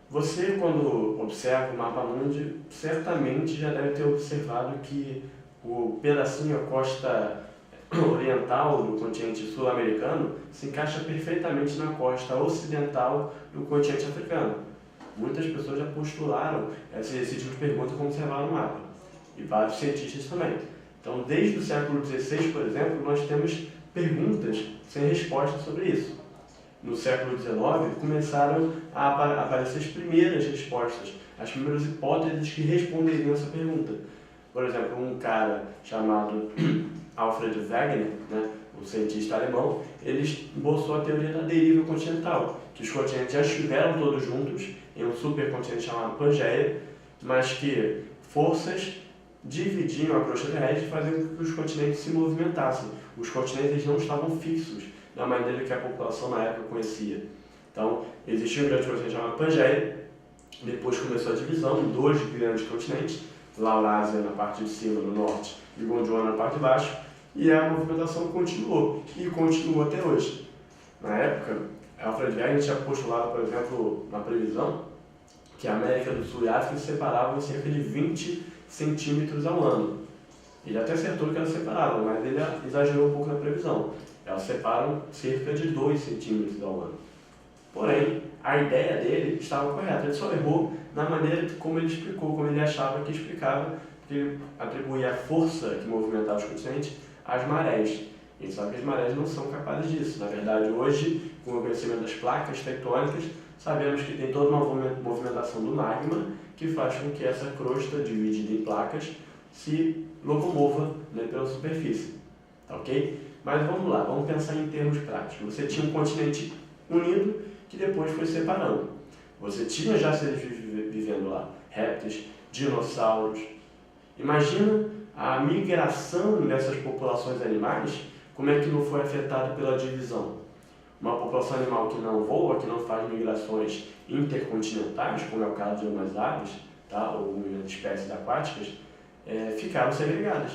Você, quando observa o mapa mundi, certamente já deve ter observado que o pedacinho, a costa oriental do continente sul-americano se encaixa perfeitamente na costa ocidental do continente africano. Muitas pessoas já postularam esse tipo de pergunta quando observaram o mapa, e vários cientistas também. Então, desde o século XVI, por exemplo, nós temos perguntas sem resposta sobre isso. No século XIX, começaram a aparecer as primeiras respostas, as primeiras hipóteses que responderiam essa pergunta. Por exemplo, um cara chamado Alfred Wegener, né, um cientista alemão, ele esboçou a teoria da deriva continental, que os continentes já estiveram todos juntos em um supercontinente chamado Pangeia, mas que forças dividiam a crosta terrestre e faziam com que os continentes se movimentassem. Os continentes não estavam fixos da maneira que a população na época conhecia. Então, existia um grande continente chamado Pangeia, depois começou a divisão em dois grandes continentes, Laurásia na parte de cima, no norte, e Gondwana na parte de baixo, e a movimentação continuou, e continua até hoje. Na época, Alfred Wegener tinha postulado, por exemplo, na previsão, que a América do Sul e a África se separavam em cerca de 20 centímetros ao ano. Ele até acertou que elas separavam, mas ele exagerou um pouco na previsão. Elas separam cerca de 2 centímetros ao ano. Porém, a ideia dele estava correta. Ele só errou na maneira como ele explicou, como ele achava que explicava, porque ele atribuía a força que movimentava os continentes às marés. E a gente sabe que as marés não são capazes disso. Na verdade, hoje, com o conhecimento das placas tectônicas, sabemos que tem toda uma movimentação do magma que faz com que essa crosta, dividida em placas, se locomova, né, pela superfície. Tá ok? Mas vamos lá, vamos pensar em termos práticos. Você tinha um continente unido que depois foi separando. Você tinha já seres vivendo lá, répteis, dinossauros. Imagina a migração dessas populações animais, como é que não foi afetada pela divisão. Uma população animal que não voa, que não faz migrações intercontinentais, como é o caso de algumas aves, tá, ou espécies aquáticas, ficaram segregadas.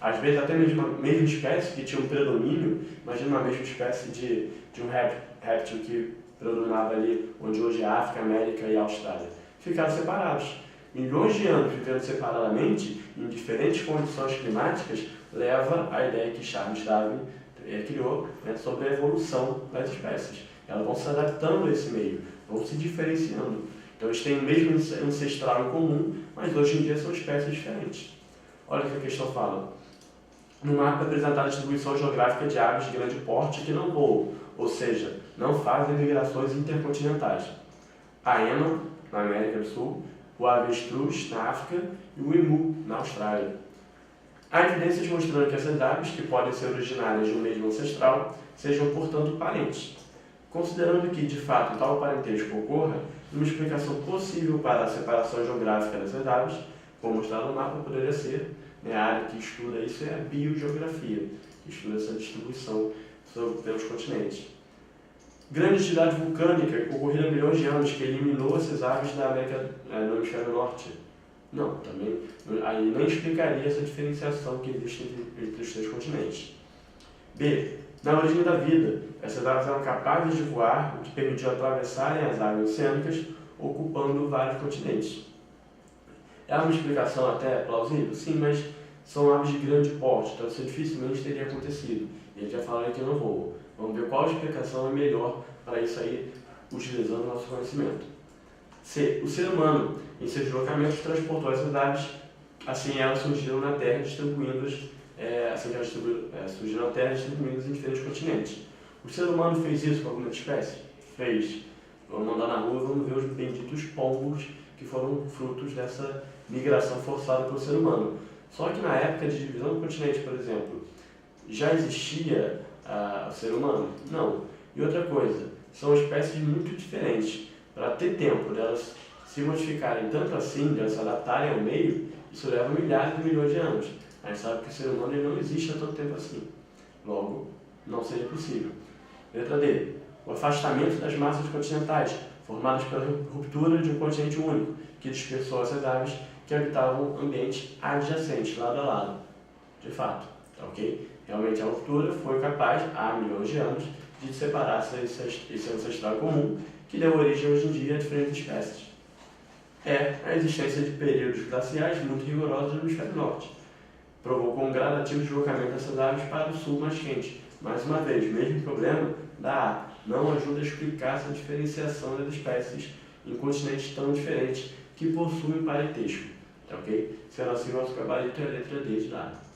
Às vezes até mesmo a mesma espécie que tinha um predomínio, imagina uma mesma espécie de um réptil que predominava ali, onde hoje é a África, a América e a Austrália. Ficaram separados. Milhões de anos vivendo separadamente, em diferentes condições climáticas, leva à ideia que Charles Darwin criou, né, sobre a evolução das espécies. Elas vão se adaptando a esse meio, vão se diferenciando. Então eles têm o mesmo ancestral em comum, mas hoje em dia são espécies diferentes. Olha o que a questão fala. No mapa é apresentada a distribuição geográfica de aves de grande porte que não voam, ou seja, não fazem migrações intercontinentais. A ema, na América do Sul, o avestruz, na África, e o emu, na Austrália. Há evidências mostrando que essas aves, que podem ser originárias de um mesmo ancestral, sejam, portanto, parentes. Considerando que, de fato, tal parentesco ocorra, uma explicação possível para a separação geográfica dessas aves, como mostrado no mapa, poderia ser, né, a área que estuda isso é a biogeografia, que estuda essa distribuição pelos continentes. Grande atividade vulcânica que ocorreu há milhões de anos, que eliminou essas aves da América do hemisfério norte. Não, também aí nem explicaria essa diferenciação que existe entre os três continentes. B. Na origem da vida, essas aves eram capazes de voar, o que permitiu atravessarem as águas oceânicas, ocupando vários continentes. É uma explicação até plausível? Sim, mas são aves de grande porte, então isso dificilmente teria acontecido. Eles já falaram que não voam. Vamos ver qual explicação é melhor para isso aí, utilizando o nosso conhecimento. C. O ser humano, em seus deslocamentos, transportou essas aves, assim elas surgiram na Terra, distribuindo-as surgiram na Terra, distribuindo-as em diferentes continentes. O ser humano fez isso com alguma espécie? Fez. Vamos andar na rua e vamos ver os benditos pombos que foram frutos dessa migração forçada pelo ser humano. Só que na época de divisão do continente, por exemplo, já existia o ser humano? Não. E outra coisa, são espécies muito diferentes. Para ter tempo delas se modificarem tanto assim, de elas se adaptarem ao meio, isso leva milhares de milhões de anos. A gente sabe que o ser humano ele não existe há tanto tempo assim. Logo, não seria possível. Letra D. O afastamento das massas continentais, formadas pela ruptura de um continente único, que dispersou essas aves que habitavam ambientes adjacentes, lado a lado. De fato, tá ok? Realmente a ruptura foi capaz, há milhões de anos, de separar esse ancestral comum, que deu origem hoje em dia a diferentes espécies. é a existência de períodos glaciais muito rigorosos no hemisfério norte. Provocou um gradativo deslocamento dessas aves para o sul mais quente. Mais uma vez, mesmo problema da A, não ajuda a explicar essa diferenciação das espécies em continentes tão diferentes que possuem parentesco. Ok? Sendo assim, nosso gabarito é a letra D de dado.